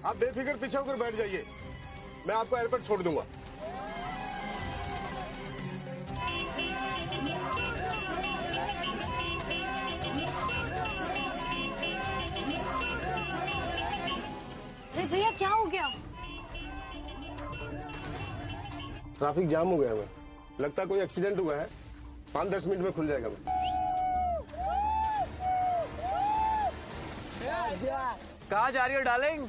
आप बेफिक्र पीछे होकर बैठ जाइए, मैं आपको एयरपोर्ट छोड़ दूंगा। अरे भैया क्या हो गया? ट्रैफिक जाम हो गया है, लगता है कोई एक्सीडेंट हुआ है। 5-10 मिनट में खुल जाएगा। कहाँ जा रही हो डार्लिंग?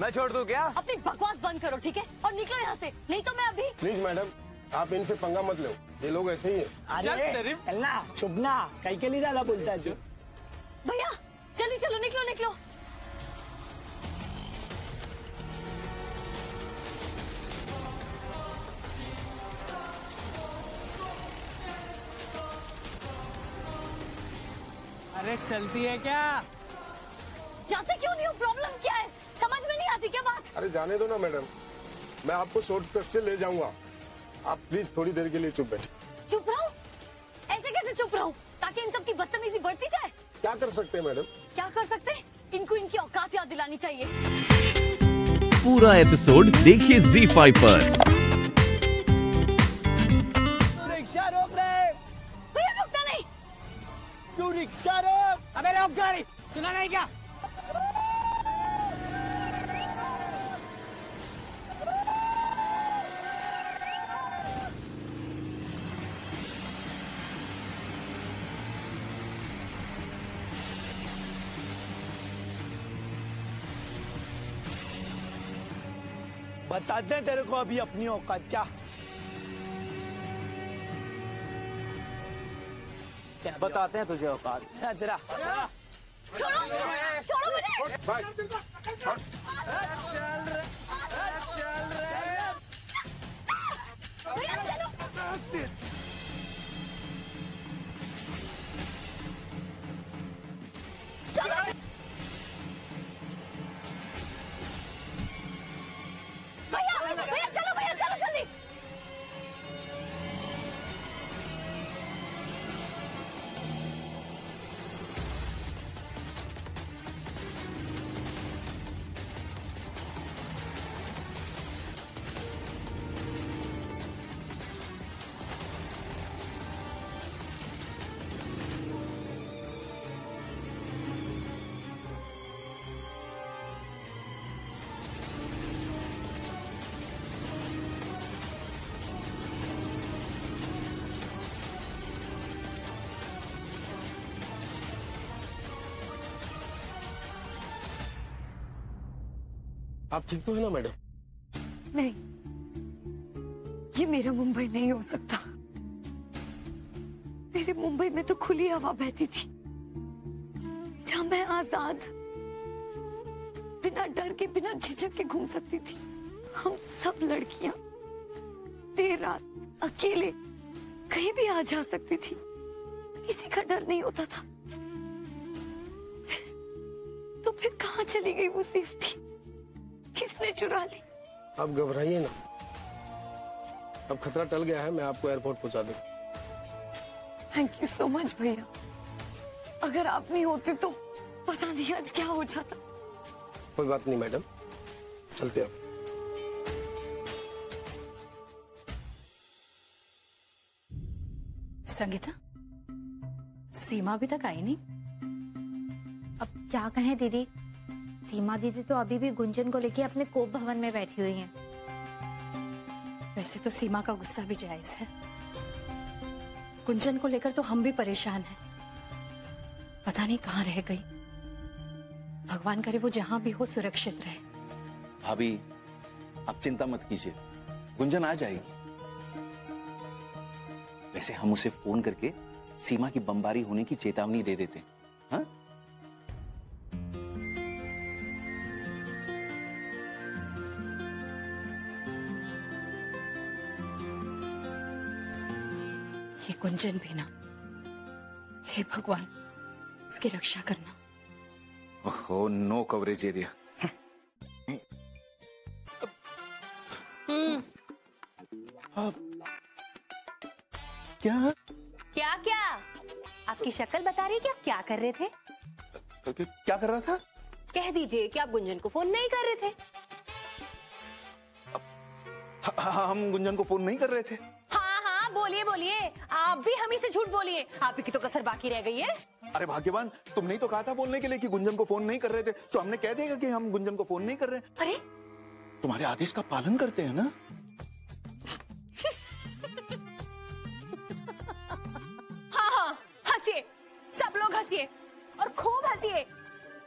मैं छोड़ दूं क्या? अपनी बकवास बंद करो ठीक है, और निकलो यहाँ से, नहीं तो मैं अभी। प्लीज मैडम, आप इनसे पंगा मत लो, ये लोग ऐसे ही है। अरे चलना शुभना, कहीं के लिए ज्यादा बोलता है तू? भैया जल्दी चलो, निकलो निकलो। अरे चलती है क्या? जाते क्यों नहीं हो? प्रॉब्लम क्या है? समझ में नहीं आती क्या बात? अरे जाने दो ना मैडम, मैं आपको शॉर्टकट से ले जाऊंगा। आप प्लीज थोड़ी देर के लिए चुप बैठे। चुप रहो? ऐसे कैसे चुप रहो ताकि इन सब की बदतमीजी बढ़ती जाए? क्या कर सकते हैं मैडम? क्या कर सकते? इनको इनकी औकात याद दिलानी चाहिए। पूरा एपिसोड देखिए ZEE5 पर। रिक्शा रोक रहे। भैया रुकना नहीं। तू रिक्शा रोक। अबे रोक गाड़ी, सुना नहीं क्या? बताते हैं तेरे को अभी अपनी औकात क्या। बताते हैं तुझे औकात। तेरा छोड़ो छोड़ो मुझे। बाय। भैया चलो। चलो। भैया चलो, भैया चलो जल्दी। आप ठीक तो है ना मैडम? नहीं, ये मेरा मुंबई नहीं हो सकता। मेरे मुंबई में तो खुली हवा बहती थी, जहां मैं आजाद बिना डर के, बिना झिझक के घूम सकती थी। हम सब लड़कियां देर रात अकेले कहीं भी आ जा सकती थी, किसी का डर नहीं होता था। फिर कहाँ चली गई वो सेफ्टी? किसने चुरा ली? आप घबराइए ना, अब खतरा टल गया है, मैं आपको एयरपोर्ट पहुंचा दूं। थैंक यू सो मच भैया, अगर आप नहीं होते तो पता नहीं आज क्या हो जाता। कोई बात नहीं मैडम, चलते अब। संगीता, सीमा अभी तक आई नहीं। अब क्या कहें दीदी, सीमा दीदी तो अभी भी गुंजन को लेके अपने कोप भवन में बैठी हुई हैं। वैसे तो सीमा का गुस्सा भी जायज है, गुंजन को लेकर तो हम भी परेशान हैं। पता नहीं कहाँ रह गई। भगवान करे वो जहां भी हो सुरक्षित रहे। भाभी आप चिंता मत कीजिए, गुंजन आ जाएगी। वैसे हम उसे फोन करके सीमा की बमबारी होने की चेतावनी दे देते हैं। हाँ? ये गुंजन भी ना, हे भगवान उसकी रक्षा करना। ओहो, नो कवरेज एरिया। क्या क्या क्या? आपकी शक्ल बता रही कि आप क्या कर रहे थे? क्या कर रहा था? कह दीजिए कि आप गुंजन को फोन नहीं कर रहे थे। हम गुंजन को फोन नहीं कर रहे थे। हाँ हाँ बोलिए बोलिए, आप भी हम ही से झूठ बोलिए, आप ही की तो कसर बाकी रह गई है। अरे भाग्यवान, तुमने ही तो कहा था बोलने के लिए कि गुंजन को फोन नहीं कर रहे थे, तो हमने कह देगा कि हम गुंजन को फोन नहीं कर रहे। अरे तुम्हारे आदेश का पालन करते हैं ना। हाँ हाँ हंसिए, सब लोग हंसिए और खूब हंसिए।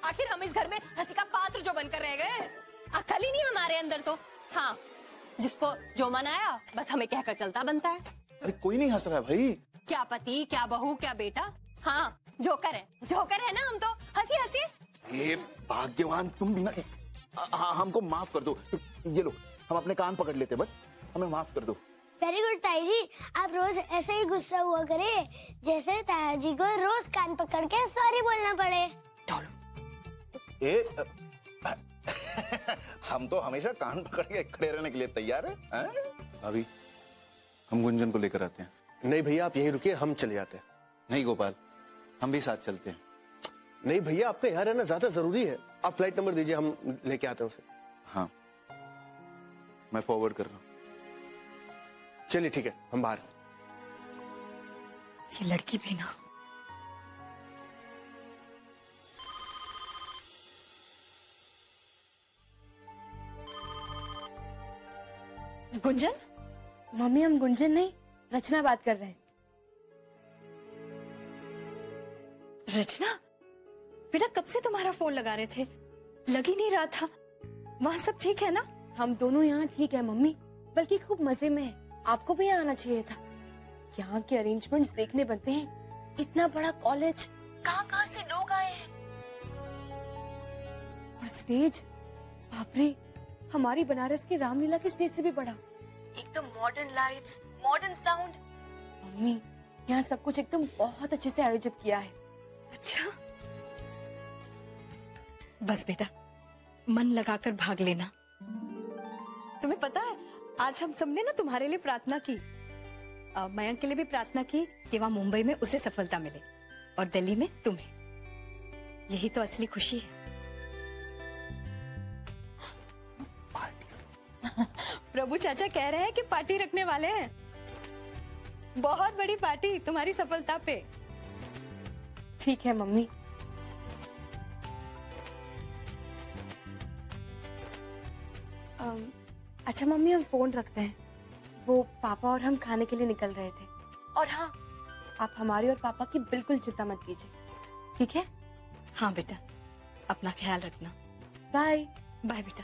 आखिर हम इस घर में हंसी का पात्र जो बनकर रह गए, अकल ही नहीं हमारे अंदर तो। हाँ, जिसको जो मन आया बस हमें कहकर चलता बनता है। अरे कोई नहीं हंस रहा भाई। क्या पति, क्या बहू, क्या बेटा, हाँ जोकर है ना हम तो। हंसी हंसी। ये भाग्यवान तुम भी ना। हमको माफ कर दो। ये लो, हम अपने कान पकड़ लेते, बस हमें माफ कर दो। वेरी गुड ताई जी, आप रोज ऐसे ही गुस्सा हुआ करे जैसे ताया जी को रोज कान पकड़ के सॉरी बोलना पड़े। हम तो हमेशा कान पकड़ के खड़े रहने के लिए तैयार हैं। अभी हम गुंजन को लेकर आते हैं। नहीं भैया, आप यहीं रुकिए, हम चले जाते हैं। नहीं गोपाल, हम भी साथ चलते हैं। नहीं भैया, आपका यहाँ रहना ज्यादा जरूरी है। आप फ्लाइट नंबर दीजिए, हम लेके आते हैं उसे। हाँ, मैं फॉरवर्ड कर रहा हूँ। चलिए ठीक है, हम बाहर। ये लड़की भी ना। गुंजन? मम्मी हम गुंजन नहीं, रचना बात कर रहे हैं। रचना, बेटा कब से तुम्हारा फोन लगा रहे थे, लग ही नहीं रहा था। वहाँ सब ठीक है ना? हम दोनों यहाँ ठीक है मम्मी, बल्कि खूब मजे में है। आपको भी यहाँ आना चाहिए था। यहाँ के अरेंजमेंट्स देखने बनते हैं। इतना बड़ा कॉलेज, कहाँ से लोग आए हैं। और स्टेज, बाप रे, हमारी बनारस की रामलीला के स्टेज से भी बड़ा। एकदम modern lights, modern sound. Mummy, यहाँ सब कुछ एकदम बहुत अच्छे से आयोजित किया है। अच्छा, बस बेटा मन लगाकर भाग लेना। तुम्हें पता है, आज हम सबने ना तुम्हारे लिए प्रार्थना की। मयंक के लिए भी प्रार्थना की कि वहां मुंबई में उसे सफलता मिले और दिल्ली में तुम्हें। यही तो असली खुशी है। प्रभु चाचा कह रहे हैं कि पार्टी रखने वाले हैं, बहुत बड़ी पार्टी तुम्हारी सफलता पे। ठीक है मम्मी। अच्छा मम्मी, हम फोन रखते हैं। वो पापा और हम खाने के लिए निकल रहे थे। और हाँ, आप हमारी और पापा की बिल्कुल चिंता मत कीजिए, ठीक है? हाँ बेटा, अपना ख्याल रखना। बाय बाय बेटा।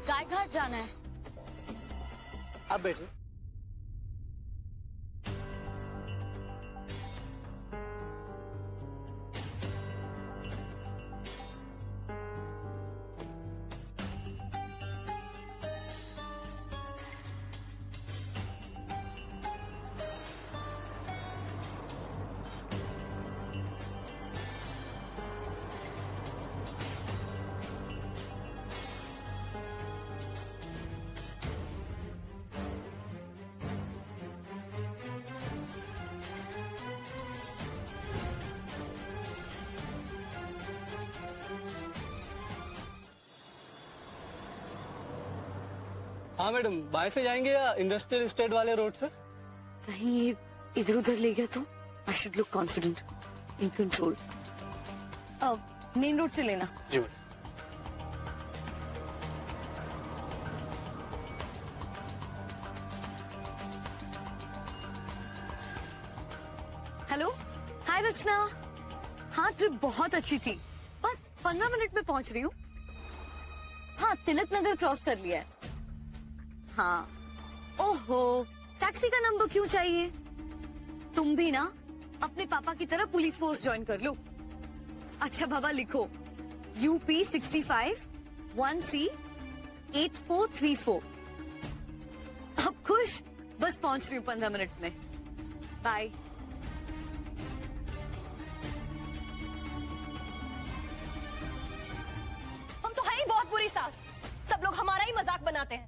गाय घाट जाना है। अब बैठो। हाँ मैडम, बाहर से जाएंगे या इंडस्ट्रियल स्टेट वाले रोड से? कहीं ये इधर उधर ले गया तो I should look confident, in control. Main road से लेना। जी मैडम। हेलो, हाय रचना। हाँ, ट्रिप बहुत अच्छी थी, बस 15 मिनट में पहुंच रही हूँ। हाँ, तिलक नगर क्रॉस कर लिया है। हाँ, ओहो, टैक्सी का नंबर क्यों चाहिए? तुम भी ना अपने पापा की तरह पुलिस फोर्स ज्वाइन कर लो। अच्छा बाबा, लिखो UP 65 1C 8434। अब खुश? बस पहुंच रही हूँ 15 मिनट में। बाय। हम तो है ही बहुत बुरी सास, सब लोग हमारा ही मजाक बनाते हैं।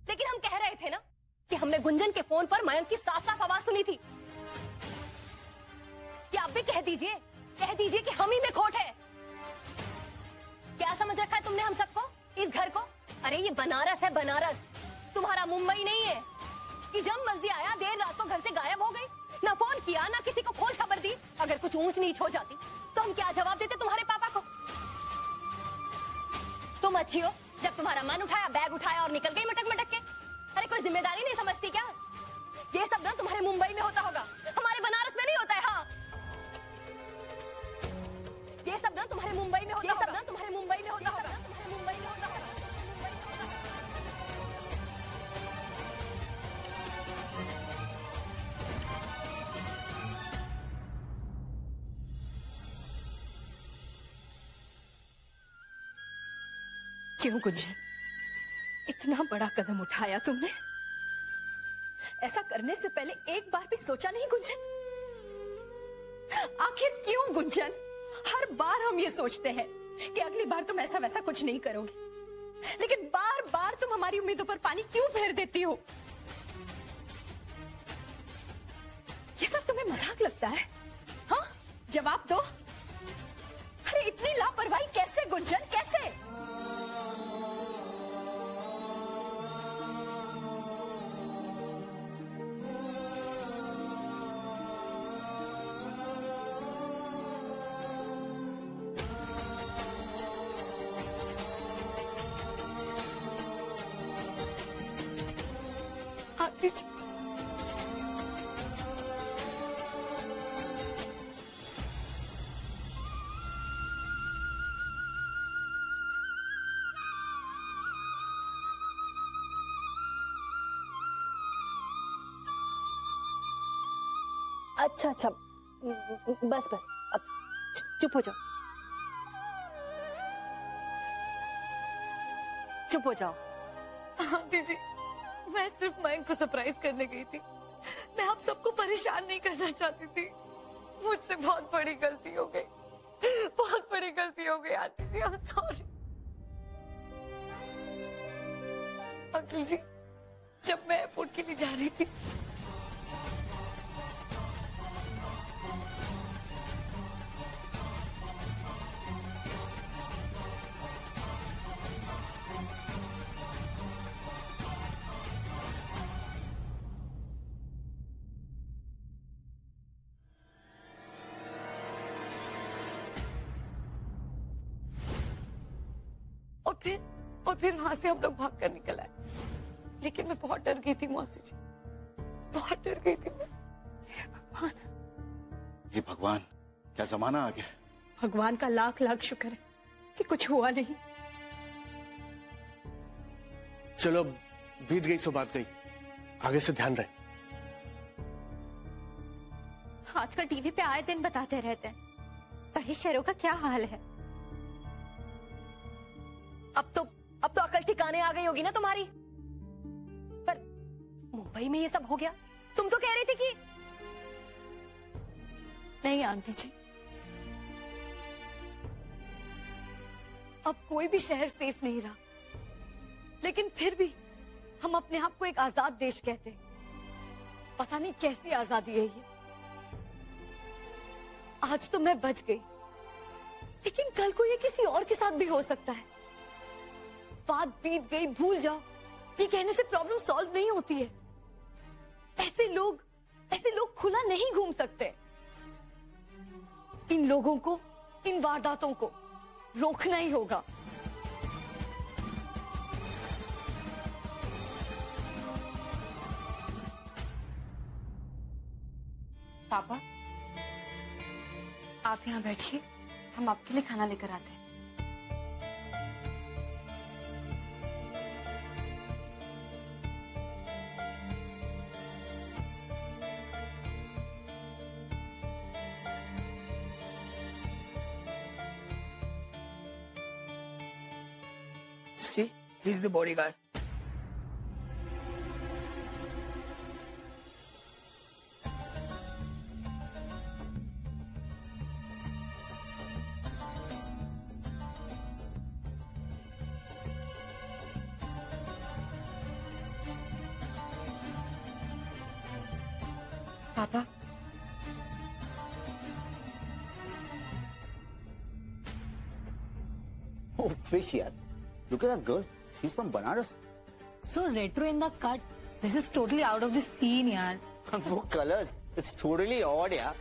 लेकिन हम कह रहे थे ना कि हमने गुंजन के फोन पर मयंक की साफ साफ आवाज सुनी थी। कि आप भी कह दीजिए कि हम ही में खोट है। क्या समझ रखा है तुमने हम सबको, इस घर को? अरे ये बनारस है, बनारस, तुम्हारा मुंबई नहीं है कि जब मर्जी आया देर रात को घर से गायब हो गई, ना फोन किया ना किसी को खोज खबर दी। अगर कुछ ऊंच नीच हो जाती तो हम क्या जवाब देते तुम्हारे पापा को? तुम अच्छी हो जब तुम्हारा मन उठाया, बैग उठाया और निकल गई मटक मटक के। अरे कोई जिम्मेदारी नहीं समझती क्या? ये सब ना तुम्हारे मुंबई में होता होगा, हमारे बनारस में नहीं होता है। हाँ, ये सब ना तुम्हारे मुंबई में होता होगा, तुम्हारे मुंबई में होता होगा, तुम्हारे मुंबई में होता होगा। क्यों गुंजन, इतना बड़ा कदम उठाया तुमने? ऐसा करने से पहले एक बार भी सोचा नहीं गुंजन? आखिर क्यों गुंजन? हर बार हम ये सोचते हैं कि अगली बार तुम ऐसा वैसा कुछ नहीं करोगी, लेकिन बार बार तुम हमारी उम्मीदों पर पानी क्यों फेर देती हो? ये सब तुम्हें मजाक लगता है? हाँ, जवाब दो। अरे इतनी लापरवाही कैसे गुंजन, कैसे? अच्छा अच्छा, बस बस, अब चुप हो जाओ, चुप हो जाओ। आंटी जी, मैं सिर्फ मयंक को सरप्राइज करने गई थी, मैं आप सबको परेशान नहीं करना चाहती थी। मुझसे बहुत बड़ी गलती हो गई, बहुत बड़ी गलती हो गई aunty ji, I am sorry. Uncle ji, जब मैं एयरपोर्ट के लिए जा रही थी, और फिर वहां से हम लोग भाग कर निकल आए। लेकिन मैं बहुत डर गई थी मौसी जी, बहुत डर गई थी मैं। हे भगवान, क्या जमाना आ गया। भगवान का लाख लाख शुक्र है कि कुछ हुआ नहीं। चलो, बीत गई सो बात गई, आगे से ध्यान रहे। आजकल टीवी पे आए दिन बताते रहते हैं बड़े शहरों का क्या हाल है। अब तो अकल ठिकाने आ गई होगी ना तुम्हारी। पर मुंबई में ये सब हो गया, तुम तो कह रही थी कि नहीं आंटी जी, अब कोई भी शहर सेफ नहीं रहा, लेकिन फिर भी हम अपने आप को एक आजाद देश कहते हैं। पता नहीं कैसी आजादी है ये। आज तो मैं बच गई, लेकिन कल को ये किसी और के साथ भी हो सकता है। बात बीत गई, भूल जाओ, ये कहने से प्रॉब्लम सॉल्व नहीं होती है। ऐसे लोग खुला नहीं घूम सकते। इन लोगों को, इन वारदातों को रोकना ही होगा। पापा आप यहाँ बैठिए, हम आपके लिए खाना लेकर आते हैं। See, he's the bodyguard. पापा Oh, fish, yaar. Look at that girl. She's from Banaras. So retro in the cut. This is totally out of the scene, यार. वो colors. It's totally odd, यार.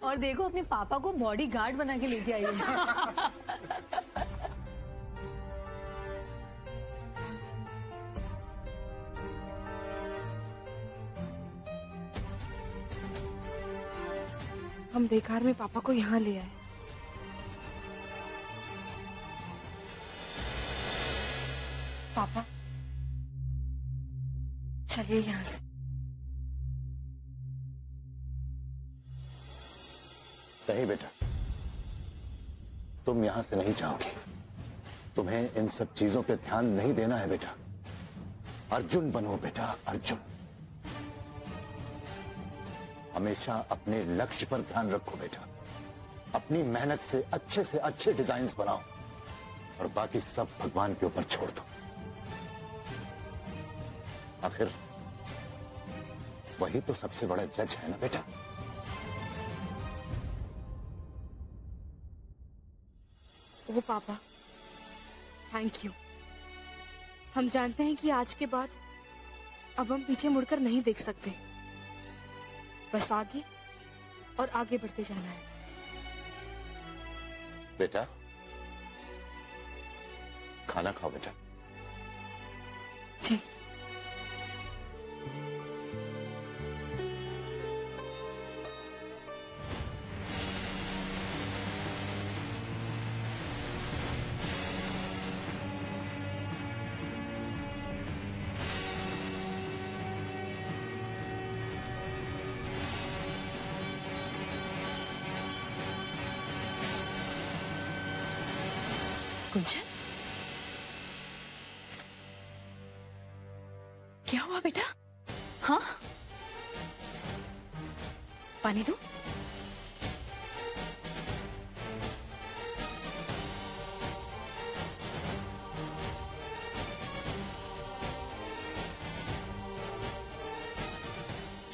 और देखो अपने पापा को बॉडी गार्ड बना के लेके आई है. हम बेकार में पापा को यहाँ ले आए। पापा चलिए यहाँ से। नहीं बेटा, तुम यहां से नहीं जाओगे। तुम्हें इन सब चीजों पे ध्यान नहीं देना है बेटा। अर्जुन बनो बेटा, अर्जुन। हमेशा अपने लक्ष्य पर ध्यान रखो बेटा। अपनी मेहनत से अच्छे डिजाइन्स बनाओ और बाकी सब भगवान के ऊपर छोड़ दो। आखिर वही तो सबसे बड़ा जज है ना बेटा। ओ पापा, थैंक यू। हम जानते हैं कि आज के बाद अब हम पीछे मुड़कर नहीं देख सकते, बस आगे और आगे बढ़ते जाना है। बेटा खाना खाओ बेटा। जी। गुंजन, क्या हुआ बेटा? हाँ, पानी दो।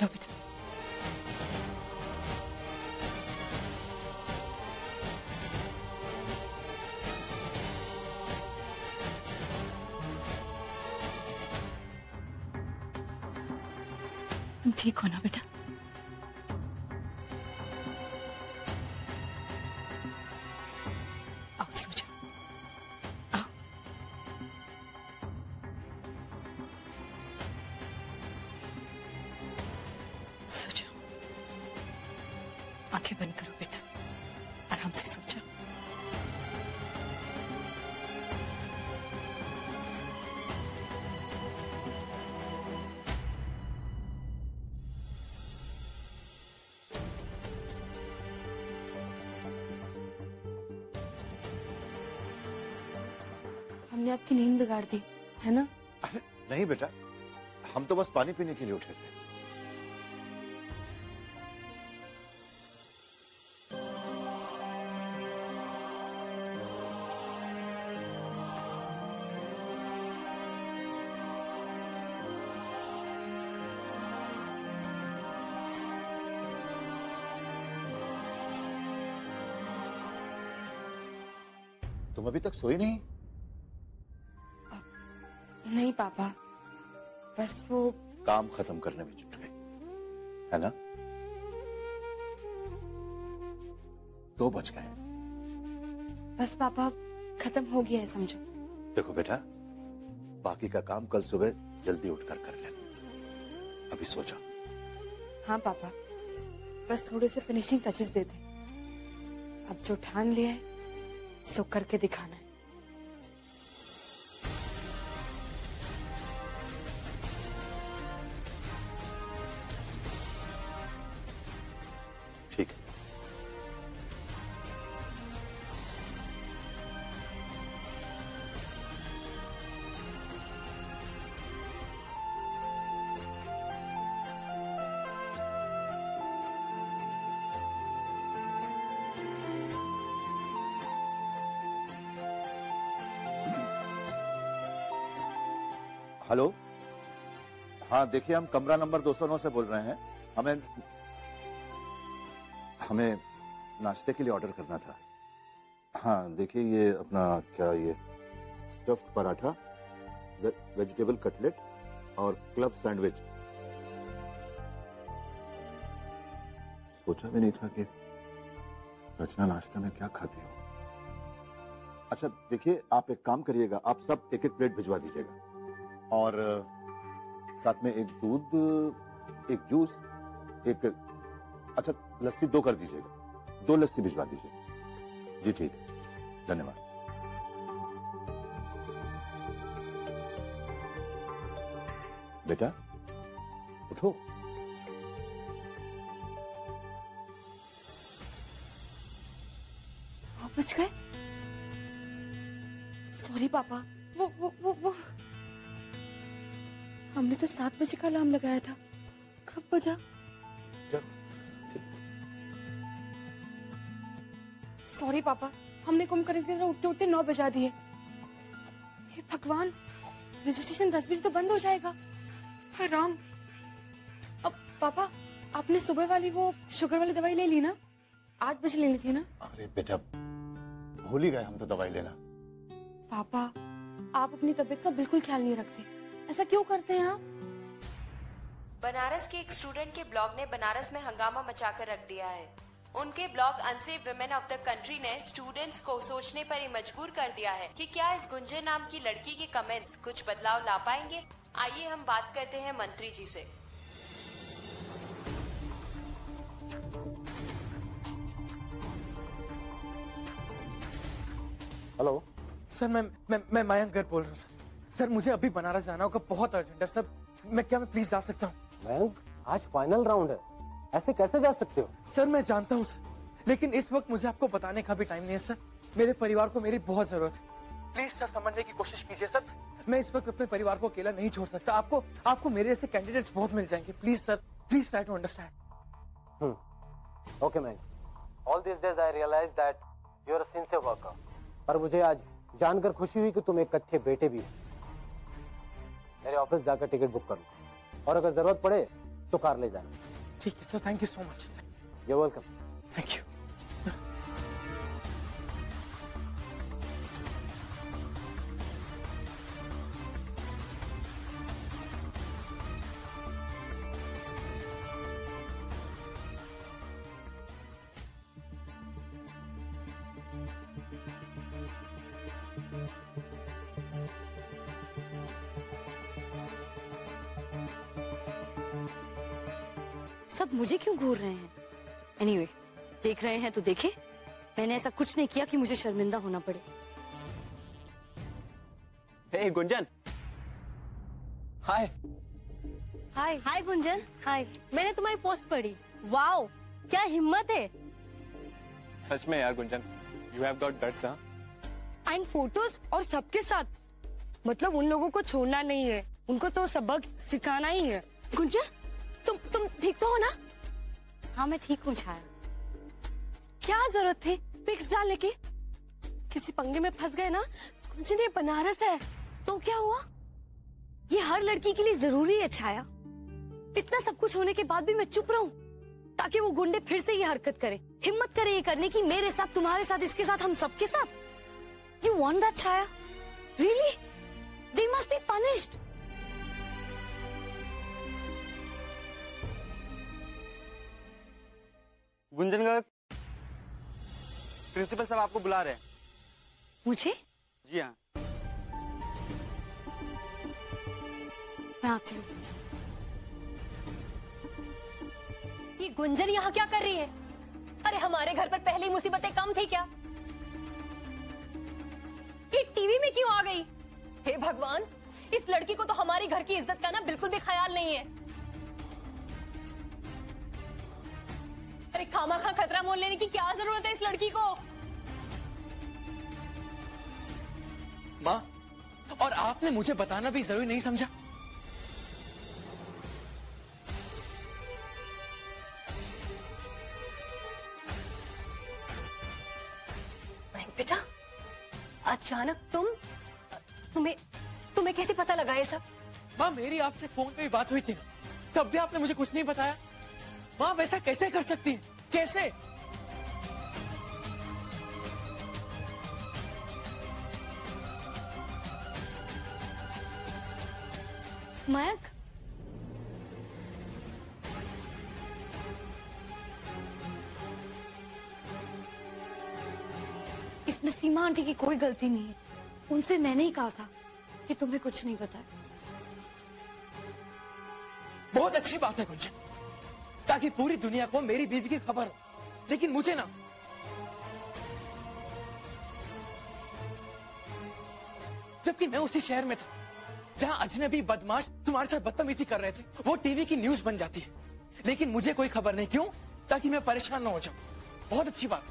लो बेटा। ठीक हो ना बेटा? आओ सो जाओ, आओ। सो जाओ, आंखें बंद करो बेटा, आराम से सो जाओ। हमने आपकी नींद बिगाड़ दी है ना? अरे नहीं बेटा, हम तो बस पानी पीने के लिए उठे थे। तुम अभी तक सोई नहीं? नहीं पापा, बस वो काम खत्म करने में जुट गई है ना? 2 बज गए। बस पापा खत्म हो गया है समझो। देखो बेटा, बाकी का काम कल सुबह जल्दी उठकर कर लेना। अभी सो जाओ। हाँ पापा, बस थोड़े से फिनिशिंग टचेस दे दे। अब जो ठान लिया है सो करके दिखाना है। ठीक है। हेलो, हाँ देखिए, हम कमरा नंबर 209 से बोल रहे हैं। हमें नाश्ते के लिए ऑर्डर करना था। हाँ देखिए, ये अपना क्या, ये स्टफ्ड पराठा, वेजिटेबल कटलेट और क्लब सैंडविच। सोचा भी नहीं था कि रचना नाश्ते में क्या खाती हो। अच्छा देखिए, आप एक काम करिएगा, आप सब एक एक प्लेट भिजवा दीजिएगा और साथ में एक दूध, एक जूस, एक, अच्छा लस्सी 2 कर दीजिएगा, 2 लस्सी भिजवा दीजिएगा। जी ठीक है, धन्यवाद। बेटा उठो। आप बच गए? सॉरी पापा, वो हमने तो 7 बजे का अलार्म लगाया था, कब बजा? सॉरी पापा, हमने कुंभकर्ण की तरह उठते उठते 9 बजा दिए। हे भगवान, रजिस्ट्रेशन 10 बजे तो बंद हो जाएगा। हे राम। अब पापा, आपने सुबह वाली वो शुगर वाली दवाई ले ली ना? 8 बजे लेनी थी ना? अरे बेटा, भूल ही गए हम तो दवाई लेना। पापा, आप अपनी तबीयत का बिल्कुल ख्याल नहीं रखते, ऐसा क्यों करते हैं आप? बनारस के एक स्टूडेंट के ब्लॉग ने बनारस में हंगामा मचाकर रख दिया है। उनके blog unsafe women of the country ने स्टूडेंट्स को सोचने पर ही मजबूर कर दिया है कि क्या इस गुंजन नाम की लड़की के कमेंट्स कुछ बदलाव ला पाएंगे। आइए हम बात करते हैं मंत्री जी से। हेलो सर, मैं मयंक गर्ग बोल रहा हूँ सर, मुझे अभी बनारस जाना होगा, बहुत अर्जेंट है सर। मैं प्लीज जा सकता हूँ? मयंक, आज फाइनल राउंड है, ऐसे कैसे जा सकते हो? सर मैं जानता हूँ सर, लेकिन इस वक्त मुझे आपको बताने का भी टाइम नहीं है सर। मेरे परिवार को मेरी बहुत जरूरत है, प्लीज सर समझने की कोशिश कीजिए सर। मैं इस वक्त अपने परिवार को अकेला नहीं छोड़ सकता। आपको मेरे जैसे कैंडिडेट्स बहुत मिल जाएंगे। Please sir, please try to understand. Okay Mayank, all this days I realise that you are a sincere worker, पर मुझे आज जानकर खुशी हुई कि तुम एक अच्छे बेटे भी हो। मेरे ऑफिस जाकर टिकट बुक कर लो, और अगर जरूरत पड़े तो कार ले जाना। ठीक है sir, thank you so much. You welcome. Thank you. सब मुझे क्यों घूर रहे हैं? एनीवे, देख रहे हैं तो देखे, मैंने ऐसा कुछ नहीं किया कि मुझे शर्मिंदा होना पड़े। हे गुंजन, हाय। हाय हाय गुंजन, हाय। मैंने तुम्हारी पोस्ट पढ़ी, वाओ क्या हिम्मत है। सच में यार Gunjan, you have got guts. हाँ, एंड फोटोज और सबके साथ, मतलब उन लोगों को छोड़ना नहीं है, उनको तो सबक सिखाना ही है। गुंजन, तुम ठीक तो हो ना? हाँ मैं ठीक हूँ छाया। क्या जरूरत थी पिक्स डालने की? किसी पंगे में फंस गए ना। गुंजन, ये बनारस है। तो क्या हुआ? ये हर लड़की के लिए जरूरी है छाया। इतना सब कुछ होने के बाद भी मैं चुप रहूं ताकि वो गुंडे फिर से ये हरकत करे, हिम्मत करे ये करने की, मेरे साथ, तुम्हारे साथ, इसके साथ, हम सबके साथ। You want that Chhaya? Really? They must be punished. Gunjan का प्रिंसिपल साहब आपको बुला रहे हैं। मुझे? जी हाँ। मैं आती हूँ। ये गुंजन यहाँ क्या कर रही है? अरे हमारे घर पर पहले ही मुसीबतें कम थी क्या? ये टीवी में क्यों आ गई? हे भगवान, इस लड़की को तो हमारी घर की इज्जत का ना बिल्कुल भी ख्याल नहीं है। अरे खामखा खतरा मोल लेने की क्या जरूरत है इस लड़की को? माँ, और आपने मुझे बताना भी जरूरी नहीं समझा? बेटा, अचानक तुम्हें कैसे पता लगा ये सब? माँ, मेरी आपसे फोन पे भी बात हुई थी ना, तब भी आपने मुझे कुछ नहीं बताया। माँ, वैसा कैसे कर सकती है? कैसे? मयंक, इसमें सीमा आंटी की कोई गलती नहीं है। उनसे मैंने ही कहा था कि तुम्हें कुछ नहीं पता है। बहुत अच्छी बात है गुंजन, ताकि पूरी दुनिया को मेरी बीवी की खबर हो, लेकिन मुझे ना। जबकि मैं उसी शहर में था जहां अजनबी बदमाश तुम्हारे साथ बदतमीजी कर रहे थे, वो टीवी की न्यूज बन जाती है, लेकिन मुझे कोई खबर नहीं। क्यों? ताकि मैं परेशान ना हो जाऊं। बहुत अच्छी बात।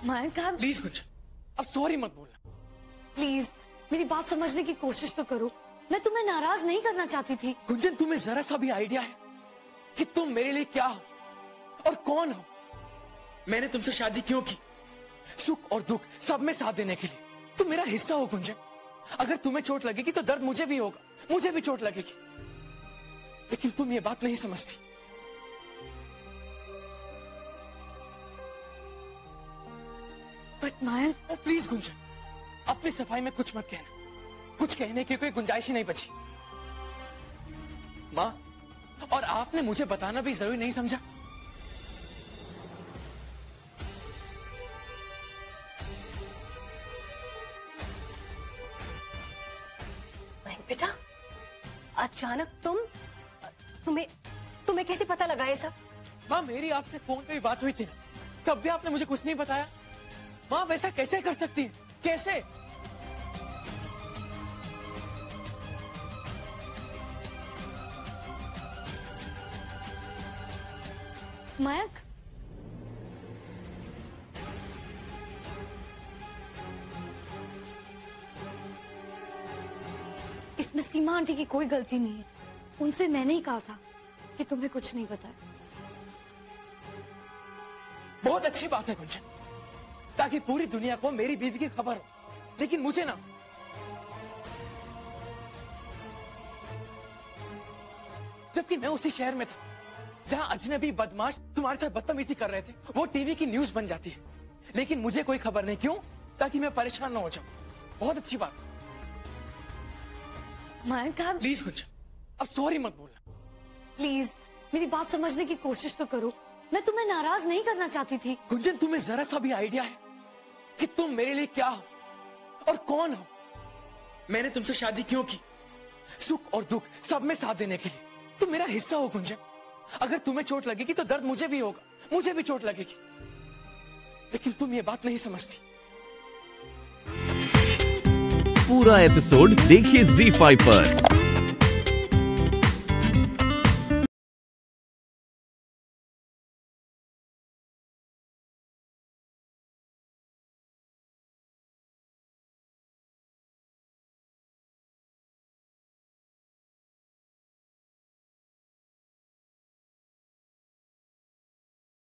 मयंक, प्लीज गुंजन, अब सॉरी मत बोलना। प्लीज मेरी बात समझने की कोशिश तो करो। मैं तुम्हें नाराज नहीं करना चाहती थी। गुंजन, तुम्हें जरा सा भी आइडिया है कि तुम मेरे लिए क्या हो और कौन हो? मैंने तुमसे शादी क्यों की? सुख और दुख सब में साथ देने के लिए। तुम मेरा हिस्सा हो गुंजन। अगर तुम्हें चोट लगेगी तो दर्द मुझे भी होगा, मुझे भी चोट लगेगी, लेकिन तुम ये बात नहीं समझती। बट मयंक, प्लीज गुंजन, अपनी सफाई में कुछ मत कहना। कुछ कहने की कोई गुंजाइश ही नहीं बची। माँ, और आपने मुझे बताना भी जरूरी नहीं समझा? बेटा, अचानक तुम्हें कैसे पता लगा ये सब? माँ, मेरी आपसे फोन पे भी बात हुई थी ना, तब भी आपने मुझे कुछ नहीं बताया। माँ, वैसा कैसे कर सकती है? कैसे? मयंक, इसमें सीमा आंटी की कोई गलती नहीं है। उनसे मैंने ही कहा था कि तुम्हें कुछ नहीं पता है। बहुत अच्छी बात है गुंजन, ताकि पूरी दुनिया को मेरी बीवी की खबर हो, लेकिन मुझे ना। जबकि मैं उसी शहर में था जहां अजनबी बदमाश तुम्हारे साथ बदतमीजी कर रहे थे, वो टीवी की न्यूज बन जाती है, लेकिन मुझे कोई खबर नहीं। क्यों? ताकि मैं परेशान ना हो जाऊं। बहुत अच्छी बात। मयंक, प्लीज गुंजन, अब सॉरी मत बोलना। प्लीज मेरी बात समझने की कोशिश तो करो। मैं तुम्हें नाराज नहीं करना चाहती थी। गुंजन, तुम्हें जरा सा भी आइडिया है कि तुम मेरे लिए क्या हो और कौन हो? मैंने तुमसे शादी क्यों की? सुख और दुख सब में साथ देने के लिए। तुम मेरा हिस्सा हो गुंजन। अगर तुम्हें चोट लगेगी तो दर्द मुझे भी होगा, मुझे भी चोट लगेगी, लेकिन तुम ये बात नहीं समझती। पूरा एपिसोड देखिए ZEE5 पर।